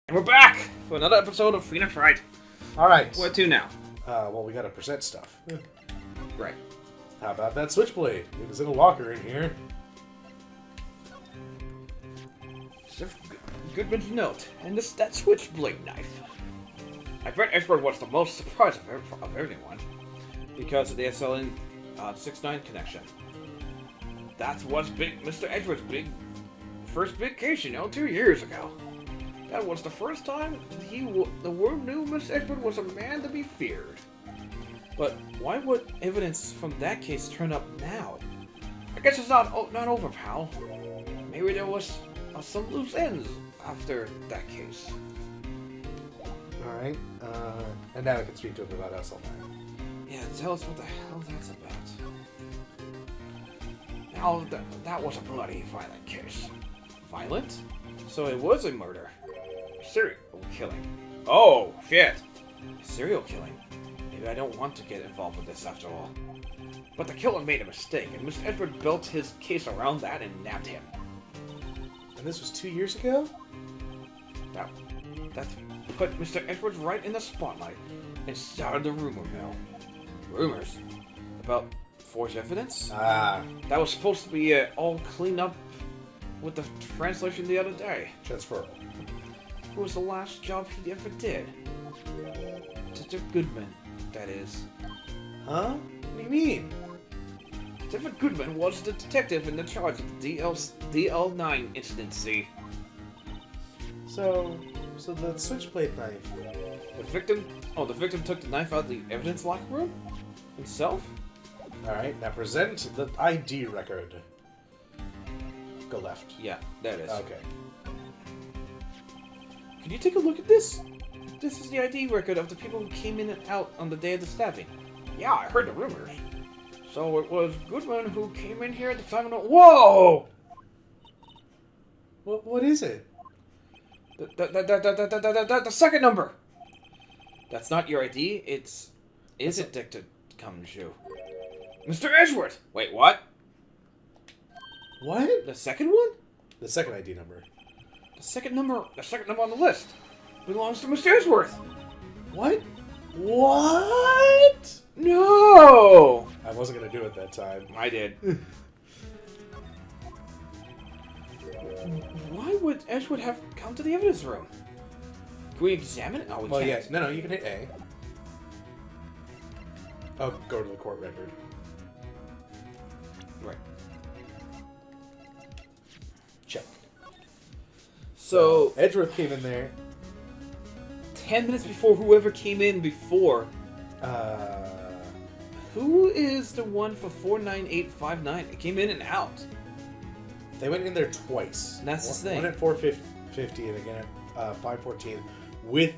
And we're back for another episode of Phoenix Wright. Alright. Where to now? Well, we gotta present stuff. Right. How about that switchblade? It was in a locker in here. Goodman's note, and that switchblade knife. I bet Edgeworth was the most surprised of everyone, because of the SLN 6-9 connection. That was Mr. Edgeworth's first big case, 2 years ago. That was the first time the world knew Mr. Edgeworth was a man to be feared. But why would evidence from that case turn up now? I guess it's not over, pal. Maybe there was some loose ends after that case. Alright, and now I can speak to him about SL9. Yeah, tell us what the hell that's about. Now, that was a bloody violent case. Violent? So it was a murder. Serial killing. Oh, shit. Serial killing. Maybe I don't want to get involved with this after all. But the killer made a mistake, and Mr. Edgeworth built his case around that and nabbed him. And this was 2 years ago? That put Mr. Edgeworth right in the spotlight and started the rumor mill. Rumors? About forged evidence? Ah. That was supposed to be all cleaned up with the translation the other day. Transferable. It was the last job he ever did. Detective Goodman, that is. Huh? What do you mean? Detective Goodman was the detective in the charge of the DL9 incidency. So the switchblade knife. The victim took the knife out of the evidence locker room? Himself? Alright, now present the ID record. Go left. Yeah, there it is. Okay. Can you take a look at this? This is the ID record of the people who came in and out on the day of the stabbing. Yeah, I heard the rumors. So it was Goodman who came in here at the time of the... Whoa! What is it? The second number! That's not your ID, is it Dicta Kamju? Mr. Edgeworth! Wait, what? What? The second one? The second ID number. The second number on the list belongs to Mr. Edgeworth. What? What? No! I wasn't gonna do it that time. I did. Why would Edgeworth have come to the evidence room? Can we examine it? Oh, we can't. Yes. No, you can hit A. Oh, go to the court record. Right. Check. So, Edgeworth came in there. 10 minutes before whoever came in before. Who is the one for 49859? It came in and out. They went in there twice. And that's the thing. One at 450 and again at 514 with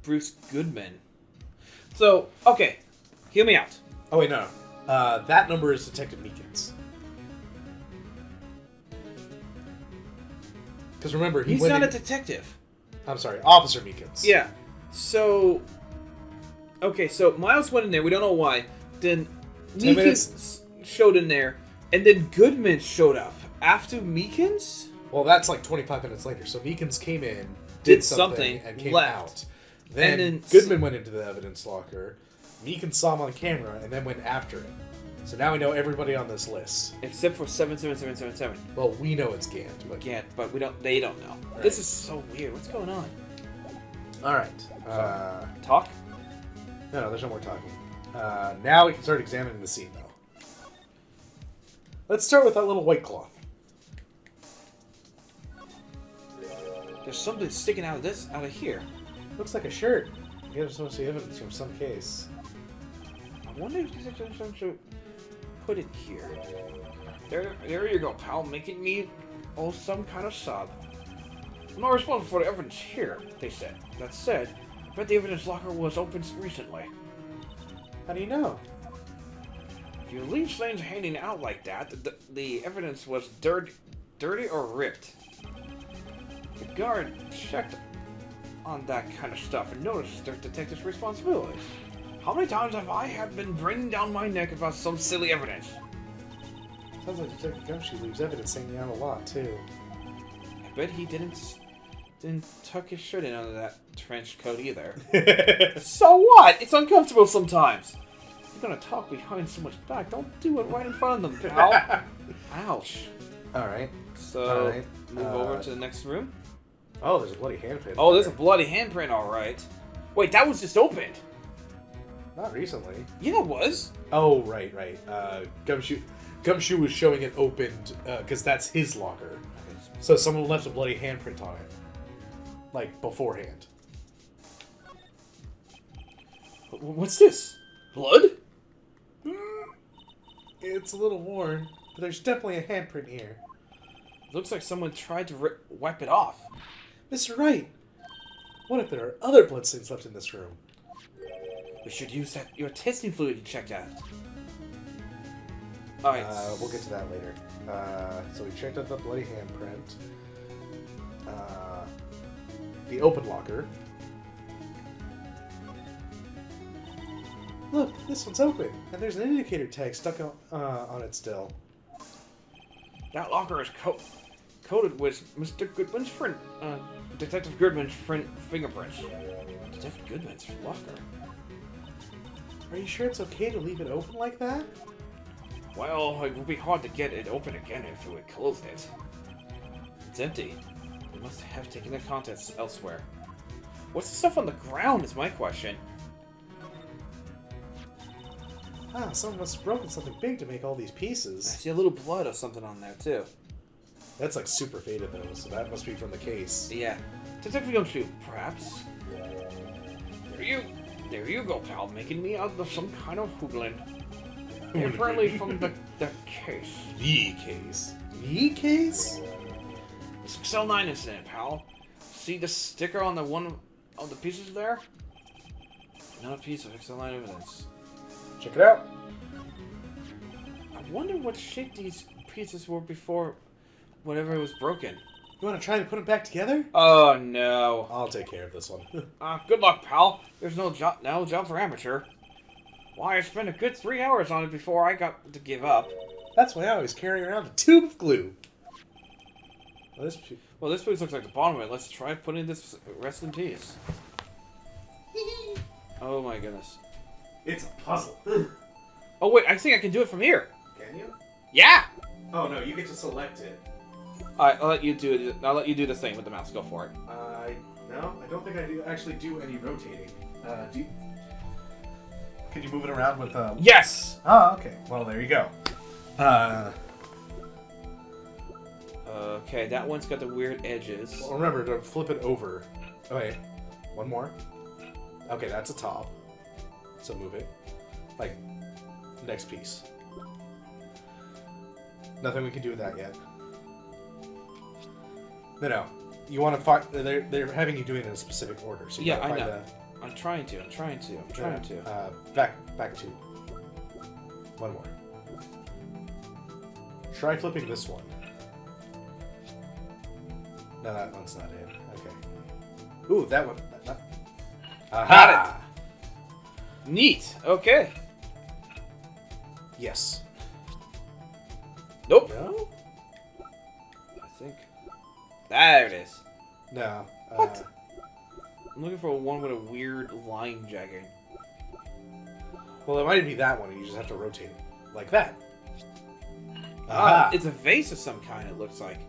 Bruce Goodman. So, okay. Hear me out. Oh wait, no. That number is Detective Meekins. Because remember, he's not a detective. I'm sorry, Officer Meekins. Yeah. So, okay, so Miles went in there. We don't know why. Then Meekins showed in there, and then Goodman showed up after Meekins. Well, that's like 25 minutes later. So Meekins came in, did something, and came out. Then Goodman went into the evidence locker. Meekins saw him on camera and then went after him. So now we know everybody on this list. Except for 77777. Well, we know it's Gant. But Gant, but we don't. They don't know. Right. This is so weird. What's going on? All right. Talk? No, there's no more talking. Now we can start examining the scene, though. Let's start with that little white cloth. There's something sticking out of here. Looks like a shirt. You have some evidence from some case. I wonder if someone should put it here. There you go, pal, making me some kind of sub. I'm not responsible for the evidence here, they said. That said, I bet the evidence locker was opened recently. How do you know? If you leave things hanging out like that, the evidence was dirty or ripped. The guard checked on that kind of stuff and noticed their detective's responsibilities. How many times have I been bringing down my neck about some silly evidence? Sounds like Detective Gumshoe leaves evidence hanging out a lot, too. I bet he didn't Didn't tuck your shirt in under that trench coat either. So what? It's uncomfortable sometimes. If you're gonna talk behind someone's back, don't do it right in front of them, pal. Ouch. Alright. So, move over to the next room. Oh, there's a bloody handprint. Oh, there's a bloody handprint, alright. Wait, that was just opened. Not recently. Yeah, it was. Oh, right. Gumshoe was showing it opened, because that's his locker. So someone left a bloody handprint on it. Like, beforehand. What's this? Blood? It's a little worn, but there's definitely a handprint here. Looks like someone tried to wipe it off. Mr. Wright, what if there are other bloodstains left in this room? We should use your testing fluid to check that. Alright. We'll get to that later. So we checked out the bloody handprint. The open locker. Look, this one's open, and there's an indicator tag stuck on it still. That locker is coated with Mr. Goodman's Detective Goodman's fingerprints. Detective Goodman's locker? Are you sure it's okay to leave it open like that? Well, it will be hard to get it open again if we close it. It's empty. We must have taken the contents elsewhere. What's the stuff on the ground is my question. Ah, someone must have broken something big to make all these pieces. I see a little blood or something on there, too. That's like super faded, though, so that must be from the case. Yeah. Detective Gumshoe, perhaps? There you go, pal, making me out of some kind of hoodlum. Apparently from the case. The case? The case? The 609 incident, pal. See the sticker on the one of the pieces there? Another piece of 609 evidence. Check it out. I wonder what shape these pieces were before whatever was broken. You want to try to put them back together? Oh, no. I'll take care of this one. Good luck, pal. There's no job for amateur. Why, I spent a good 3 hours on it before I got to give up. That's why I always carry around a tube of glue. Well, this piece looks like the bottom of it. Let's try putting this rest in peace. Oh my goodness. It's a puzzle. Oh wait, I think I can do it from here. Can you? Yeah! Oh no, you get to select it. Alright, I'll let you do it. I'll let you do the thing with the mouse. Go for it. No, I don't think I actually do any rotating. Can you move it around with Yes! Oh, okay. Well, there you go. Okay, that one's got the weird edges. Well, remember to flip it over. Oh, wait. One more. Okay, that's a top. So move it. Like, next piece. Nothing we can do with that yet. No. You want to find... They're having you do it in a specific order. So you yeah, I know. I'm trying to. Back two. One more. Try flipping this one. No, that one's not in. Okay. Ooh, that one. Aha! Got it! Neat. Okay. Yes. Nope. No? I think. There it is. No. What? I'm looking for one with a weird line jagging. Well, it might be that one, and you just have to rotate it. Like that. It's a vase of some kind, it looks like.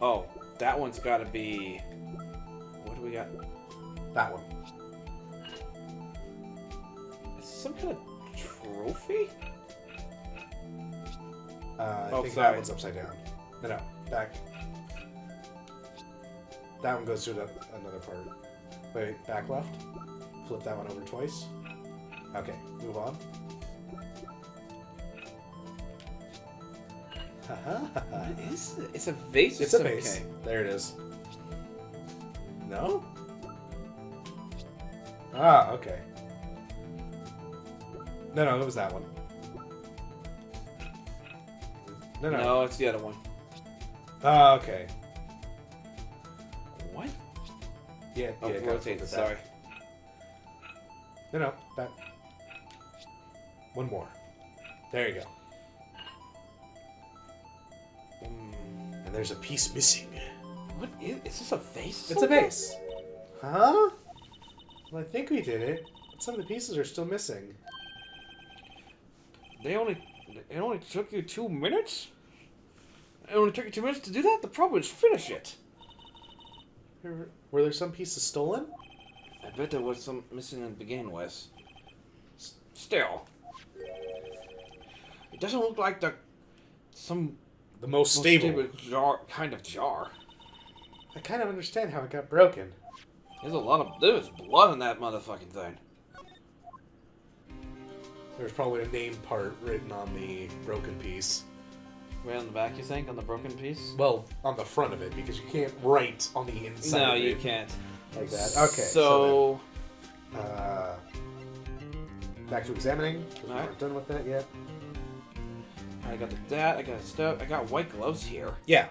Oh, that one's got to be... What do we got? That one. Is this some kind of trophy? I think sorry. that one's upside down. No, back. That one goes to another part. Wait, back left. Flip that one over twice. Okay, move on. What is it? It's a vase. It's a vase. Okay. There it is. No? Okay. No, it was that one. No, it's the other one. Okay. What? Yeah, rotate. Sorry. No, back. One more. There you go. And there's a piece missing. What is this? A vase? It's a vase. Huh? Well, I think we did it. But some of the pieces are still missing. It only took you 2 minutes? It only took you 2 minutes to do that? The problem is finish it. Were there some pieces stolen? I bet there was some missing to begin with. Still. It doesn't look like the most stable jar. I kind of understand how it got broken. There's blood in that motherfucking thing. There's probably a name part written on the broken piece. Way on the back, you think, on the broken piece? Well, on the front of it, because you can't write on the inside of it. No, you can't. Like that. Okay. So back to examining, because we aren't done with that yet. I got that, I got stuff, I got white gloves here. Yeah.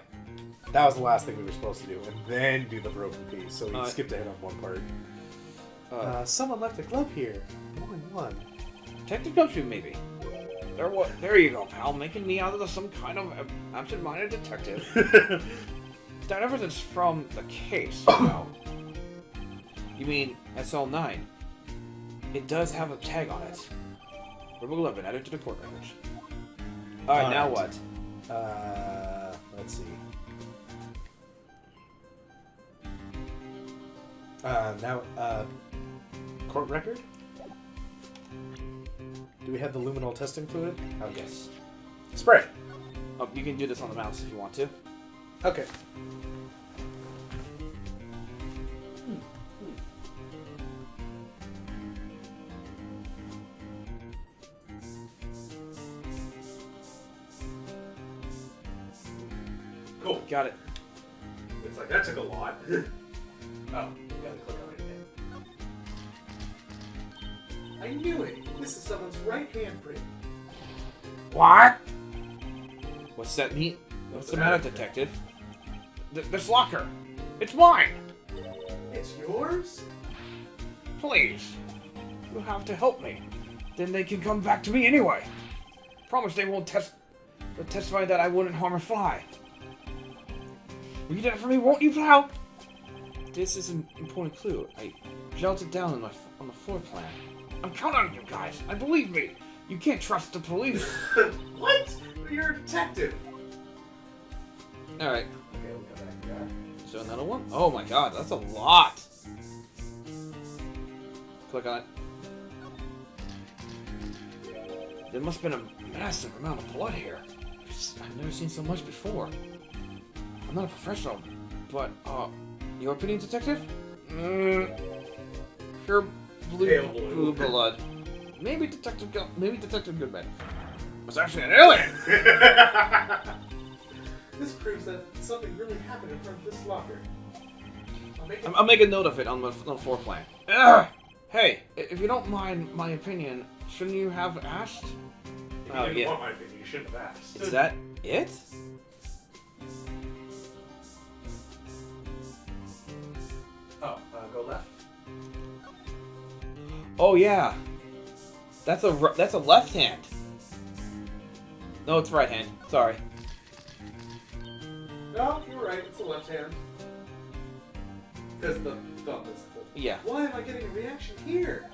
That was the last thing we were supposed to do, and then do the broken piece, so we skipped ahead on one part. Someone left a glove here. Only one. Detective Gumshoe, maybe. There you go, pal, making me out of some kind of absent-minded detective. That evidence from the case, you know. You mean SL9? It does have a tag on it. Verbal 11, added to the court records. Alright, now what? Let's see. Court record? Do we have the luminol testing fluid? Okay. Yes. Spray. Oh, you can do this on the mouse if you want to. Okay. Cool. Got it. It's like, that took a lot. Oh, you gotta click on it again. I knew it. This is someone's right handprint. What? What's that mean? What's the matter, detective? This locker. It's mine. It's yours? Please. You have to help me. Then they can come back to me anyway. Promise they won't testify that I wouldn't harm a fly. Will you do that for me, won't you, pal? This is an important clue. I jotted it down on the floor plan. I'm counting on you guys. I believe me. You can't trust the police. What? You're a detective. Alright. Okay, we'll go back to that. So another one? Oh my god, that's a lot. Click on it. There must have been a massive amount of blood here. I've never seen so much before. I'm not a professional, but, your opinion, detective? Pure blue blood. Maybe Detective Goodman was actually an alien! This proves that something really happened in front of this locker. I'll make a note of it on the floor plan. Ugh! Hey, if you don't mind my opinion, shouldn't you have asked? If you didn't want my opinion, you shouldn't have asked. Is that it? Go left. Oh yeah, that's a left hand. No, it's right hand. Sorry. No, you're right. It's the left hand. Because the thumb is full. Yeah. Why am I getting a reaction here?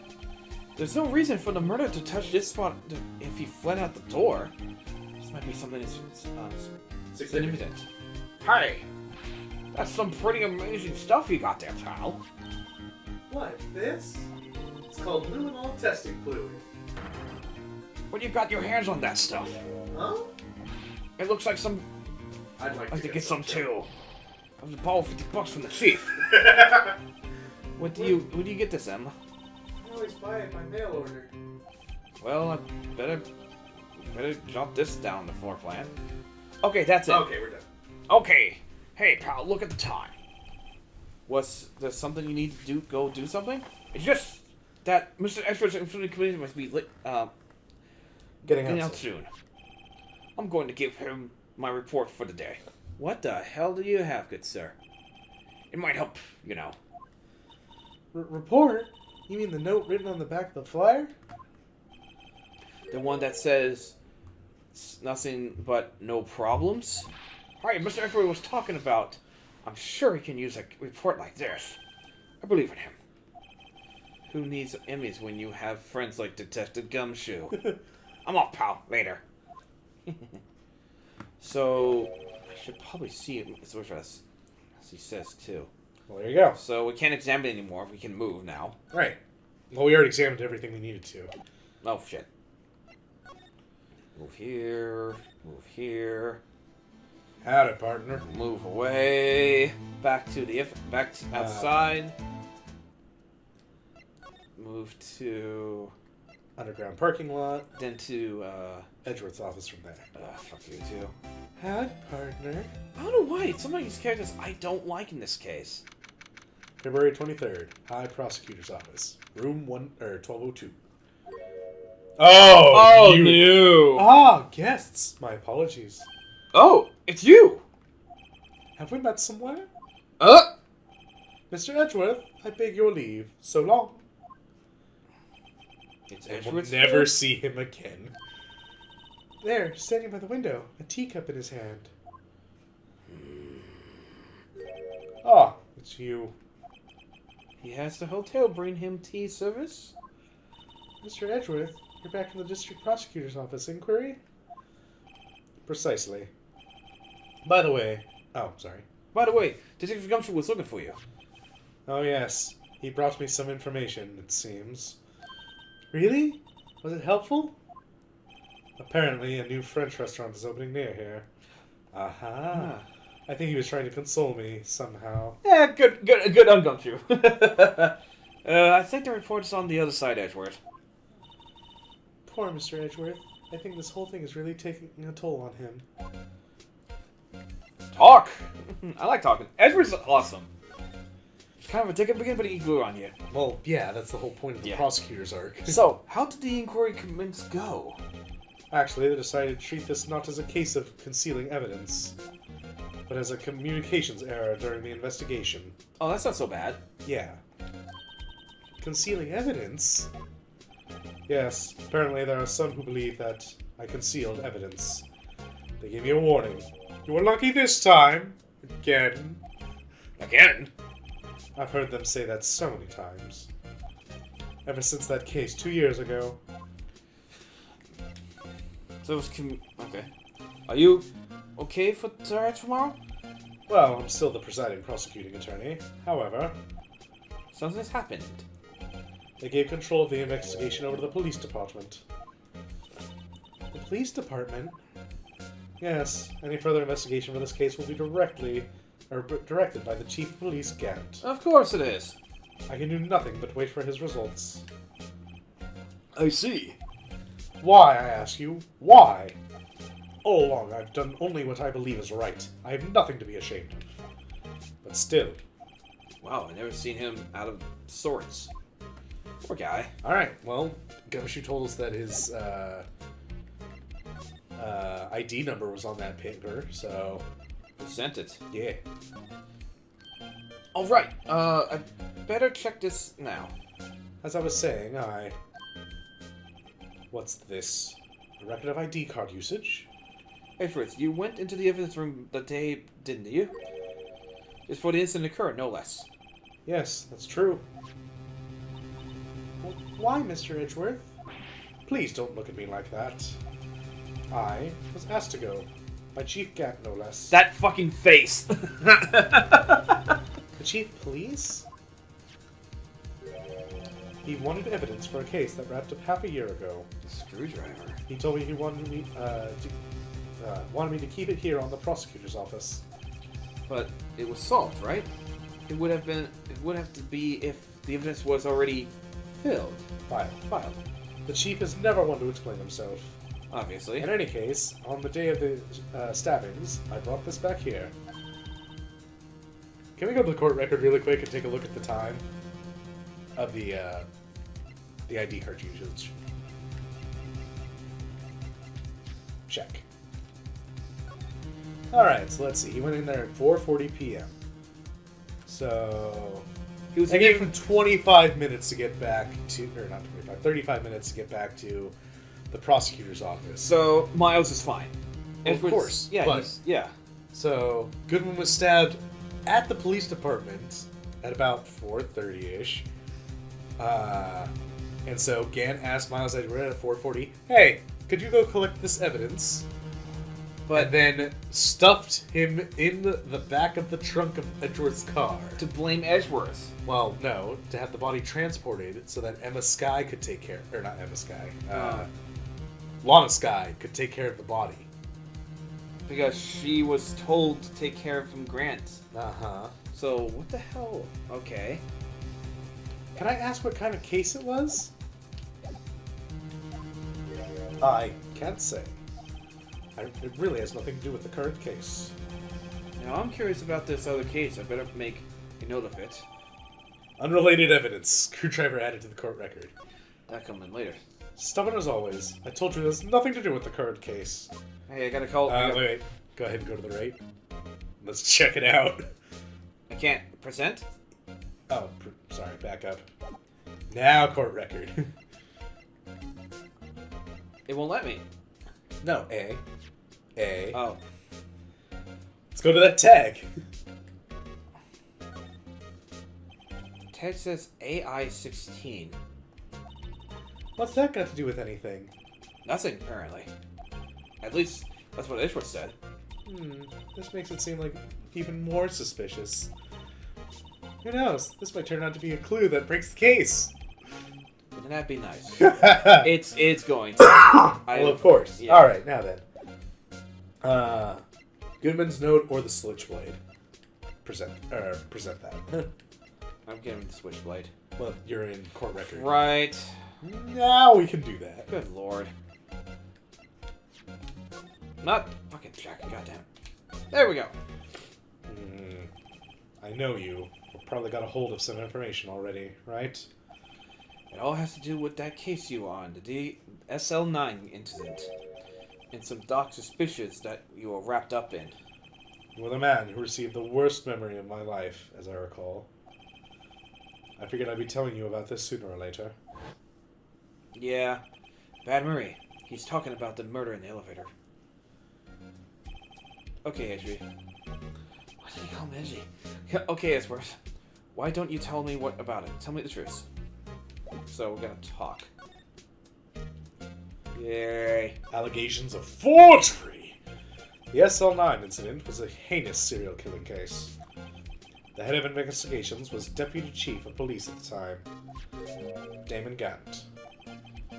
There's no reason for the murderer to touch this spot if he fled out the door. This might be something significant. Hey, that's some pretty amazing stuff you got there, pal. What? This? It's called luminol testing fluid. When you got your hands on that stuff? Huh? It looks like some. I'd like to get some too. I was borrow $50 from the chief. What do you get this, Emma? I always buy it by mail order. Well, I better jot this down the floor plan. Okay, that's it. Okay, we're done. Okay. Hey, pal, look at the time. Was there something you need to do? Go do something? It's just that Mr. Edgeworth's Infinity Committee must be getting out soon. I'm going to give him my report for the day. What the hell do you have, good sir? It might help, you know. Report? You mean the note written on the back of the flyer? The one that says nothing but no problems? Alright, Mr. Edgeworth was talking about. I'm sure he can use a report like this. I believe in him. Who needs enemies when you have friends like Detective Gumshoe? I'm off, pal. Later. So, I should probably see his address. As he says, too. Well, there you go. So, we can't examine it anymore. We can move now. Right. Well, we already examined everything we needed to. Oh, shit. Move here. Move here. Howdy, partner. Move away. Back to outside. Move to underground parking lot. Then to Edgeworth's office from there. Fuck you too. Howdy, partner. I don't know why. Some of these characters I don't like in this case. February 23rd, High Prosecutor's Office, room 1202. Oh, no. Ah, guests. My apologies. Oh, it's you. Have we met somewhere? Mr. Edgeworth, I beg your leave. So long. It's Edgeworth. We'll never see him again. There, standing by the window, a teacup in his hand. Ah, it's you. He has the hotel bring him tea service. Mr. Edgeworth, you're back from the district prosecutor's office inquiry? Precisely. By the way... Oh, sorry. By the way, Detective Gumshoe was looking for you. Oh, yes. He brought me some information, it seems. Really? Was it helpful? Apparently, a new French restaurant is opening near here. Aha. I think he was trying to console me, somehow. Yeah, good on Gumshoe. I think the report is on the other side, Edgeworth. Poor Mr. Edgeworth. I think this whole thing is really taking a toll on him. Talk! I like talking. Edgeworth's awesome. He's kind of a dick at the beginning, but he grew on you. Well, yeah, that's the whole point of the prosecutor's arc. So, how did the inquiry commence go? Actually, they decided to treat this not as a case of concealing evidence, but as a communications error during the investigation. Oh, that's not so bad. Yeah. Concealing evidence? Yes, apparently there are some who believe that I concealed evidence. They gave me a warning. You were lucky this time. Again. Again? I've heard them say that so many times. Ever since that case 2 years ago. So it was okay. Are you okay for tomorrow? Well, I'm still the presiding prosecuting attorney. However... something has happened. They gave control of the investigation over to the police department. The police department? Yes, any further investigation for this case will be directed by the chief of police, Gant. Of course it is. I can do nothing but wait for his results. I see. Why, I ask you? Why? All along, I've done only what I believe is right. I have nothing to be ashamed of. But still. Wow, I've never seen him out of sorts. Poor guy. Alright, well, Gumshoe told us that his ID number was on that paper, so... Who sent it? Yeah. Alright, I better check this now. As I was saying, What's this? A record of ID card usage? Hey Fritz, you went into the evidence room that day, didn't you? It's for the incident occurred, no less. Yes, that's true. Well, why, Mr. Edgeworth? Please don't look at me like that. I was asked to go. By Chief Gant, no less. That fucking face! The Chief of Police? He wanted evidence for a case that wrapped up half a year ago. Screwdriver. He told me he wanted me to keep it here on the prosecutor's office. But it was solved, right? It would have to be if the evidence was already filed. Filed. The chief is never one to explain himself. Obviously. In any case, on the day of the stabbings, I brought this back here. Can we go to the court record really quick and take a look at the time of the ID card usage? Check. Alright, so let's see. He went in there at 4:40 p.m. So... He was I gave him 25 minutes to get back to... Or not 25, 35 minutes to get back to the prosecutor's office. So, Miles is fine. Well, of course. Yeah, but yeah. So, Goodman was stabbed at the police department at about 4:30-ish. And so Gant asked Miles Edgeworth at 4:40, "Hey, could you go collect this evidence?" But then stuffed him in the back of the trunk of Edgeworth's car. To blame Edgeworth. Well, no, to have the body transported so that Emma Skye could take care... Or not Emma Skye. Lana Skye could take care of the body. Because she was told to take care of him, Grant. Uh-huh. So, what the hell? Okay. Can I ask what kind of case it was? I can't say. It really has nothing to do with the current case. Now, I'm curious about this other case. I better make a note of it. Unrelated evidence. Screwdriver added to the court record. That come in later. Stubborn as always. I told you there's nothing to do with the current case. Hey, I gotta call... Wait. Go ahead and go to the right. Let's check it out. I can't present? Oh, sorry. Back up. Now court record. It won't let me. No, A. Oh. Let's go to that tag. Tag says AI-16. What's that got to do with anything? Nothing, apparently. At least, that's what Edgeworth said. This makes it seem like even more suspicious. Who knows? This might turn out to be a clue that breaks the case. Wouldn't that be nice? It's going to. Well, of course. Yeah. Alright, now then. Goodman's note or the switchblade? Present that. I'm getting the switchblade. Well, you're in court record. Right. Now we can do that. Good lord. Not fucking Jack, goddamn. There we go. I know you. You've probably got a hold of some information already, right? It all has to do with that case you were on, the SL9 incident. And some dark suspicions that you were wrapped up in. You were the man who received the worst memory of my life, as I recall. I figured I'd be telling you about this sooner or later. Yeah. Bad Murray. He's talking about the murder in the elevator. Okay, Edgy. Why did he call me Edgy? Okay, Edgeworth. Why don't you tell me what about it? Tell me the truth. So, we're gonna talk. Yay. Allegations of forgery! The SL9 incident was a heinous serial killing case. The head of investigations was Deputy Chief of Police at the time, Damon Gant.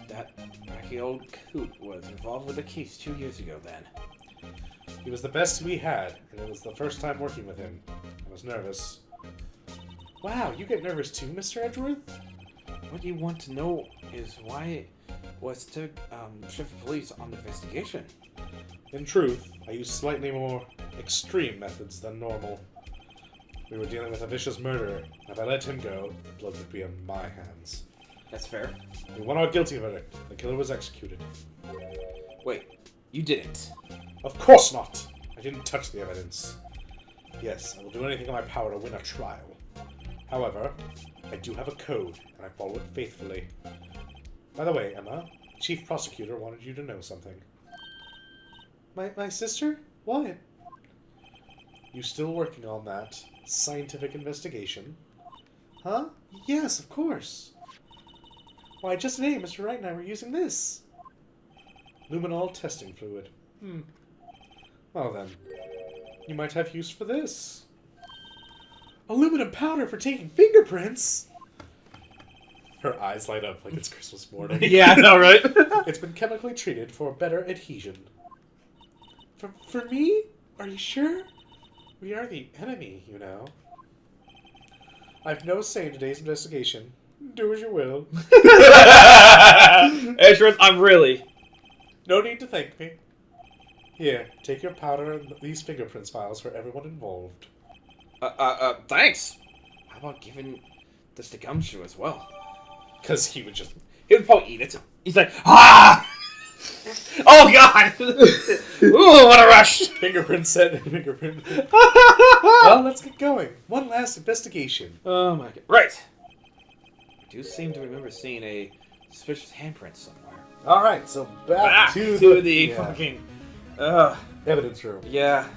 That wacky old coot was involved with the case 2 years ago then. He was the best we had, and it was the first time working with him. I was nervous. Wow, you get nervous too, Mr. Edgeworth? What you want to know is why was to shift police on the investigation. In truth, I used slightly more extreme methods than normal. We were dealing with a vicious murderer, and if I let him go, the blood would be on my hands. That's fair. We won our guilty verdict. The killer was executed. Wait, you didn't? Of course not! I didn't touch the evidence. Yes, I will do anything in my power to win a trial. However, I do have a code, and I follow it faithfully. By the way, Emma, the chief prosecutor wanted you to know something. My sister? What? You still working on that scientific investigation? Huh? Yes, of course. Why, just today, Mr. Wright and I were using this. Luminol testing fluid. Well then, you might have use for this. Aluminum powder for taking fingerprints? Her eyes light up like it's Christmas morning. Yeah, I know, right? It's been chemically treated for better adhesion. For me? Are you sure? We are the enemy, you know. I've no say in today's investigation. Do as you will. Edgeworth, I'm really... No need to thank me. Here, take your powder and these fingerprints files for everyone involved. Thanks. How about giving this to Gumshoe as well? Because he would just... He would probably eat it. He's like, ah! Oh, God! Ooh, what a rush! Fingerprint set. Fingerprint. Well, let's get going. One last investigation. Oh, my God. Right. I do seem to remember seeing a suspicious handprint somewhere. Alright, so back to the fucking... fucking... evidence room. Yeah.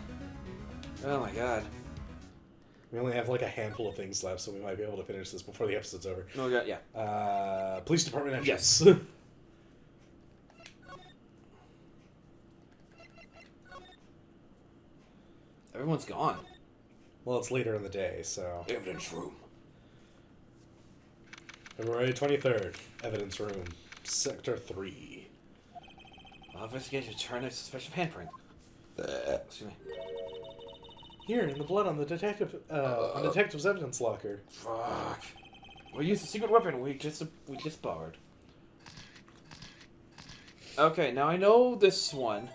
Oh my god. We only have like a handful of things left, so we might be able to finish this before the episode's over. Oh god, yeah. Police department entrance. Yes. Everyone's gone. Well, it's later in the day, so... Evidence room. February 23rd. Evidence room. Sector 3. Investigation return a suspicious handprint. Excuse me. Here, in the blood on the detective's evidence locker. Fuck. We used a secret weapon we just borrowed. Okay, now I know this one.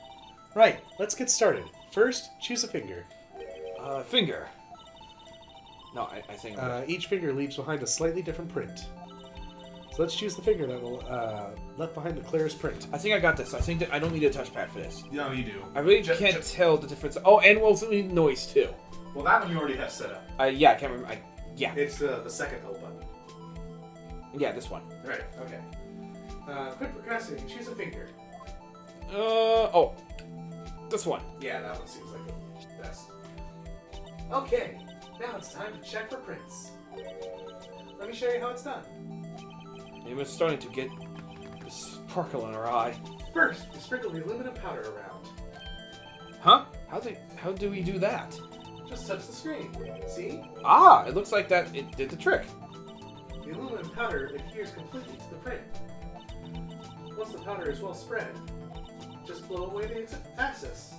Right, let's get started. First, choose a finger. Finger. No, I think... Each finger leaves behind a slightly different print. So let's choose the finger that will left behind the clearest print. I think I got this. I think that I don't need a touchpad for this. No, you do. I really can't tell the difference. Oh, and we'll also need noise too. Well, that one you already have set up. Yeah, I can't remember. Yeah. It's the second L button. Yeah, this one. Right, okay. Quit procrastinating. Choose a finger. Oh. This one. Yeah, that one seems like the best. Okay, now it's time to check for prints. Let me show you how it's done. Emma's starting to get the sparkle in her eye. First, you sprinkle the aluminum powder around. Huh? How do we do that? Just touch the screen. See? Ah, it looks like that it did the trick. The aluminum powder adheres completely to the print. Once the powder is well spread, just blow away the excess.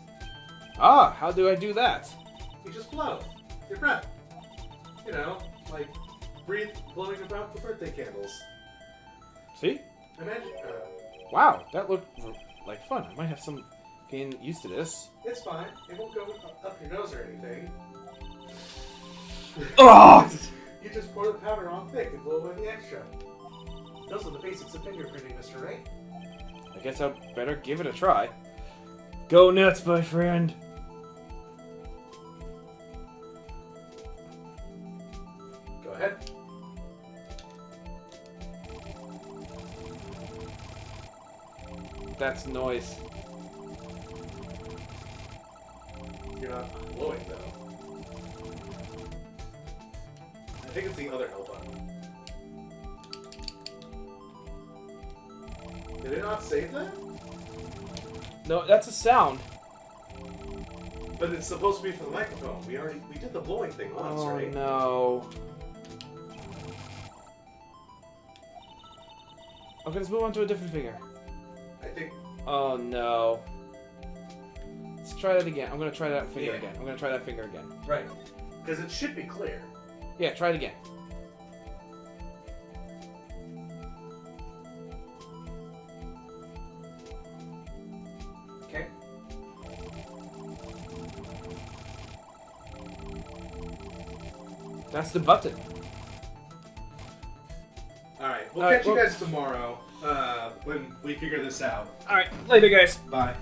Ah, how do I do that? You just blow. Your breath. You know, like blowing about the birthday candles. See? Imagine. Wow, that looked like fun. I might have some getting used to this. It's fine. It won't go up your nose or anything. Oh! You just pour the powder on thick and blow away the extra. Those are the basics of fingerprinting, Mr. Ray. I guess I'd better give it a try. Go nuts, my friend. Go ahead. That's noise. You're not blowing, though. I think it's the other L button. Did it not save that? No, that's a sound. But it's supposed to be for the microphone. We did the blowing thing once, right? No. Okay, let's move on to a different finger. I think... Oh no. Let's try that again. I'm gonna try that finger again. I'm gonna try that finger again. Right. Because it should be clear. Yeah, try it again. Okay. That's the button. Alright, we'll catch you guys tomorrow when we figure this out. Alright, later guys. Bye.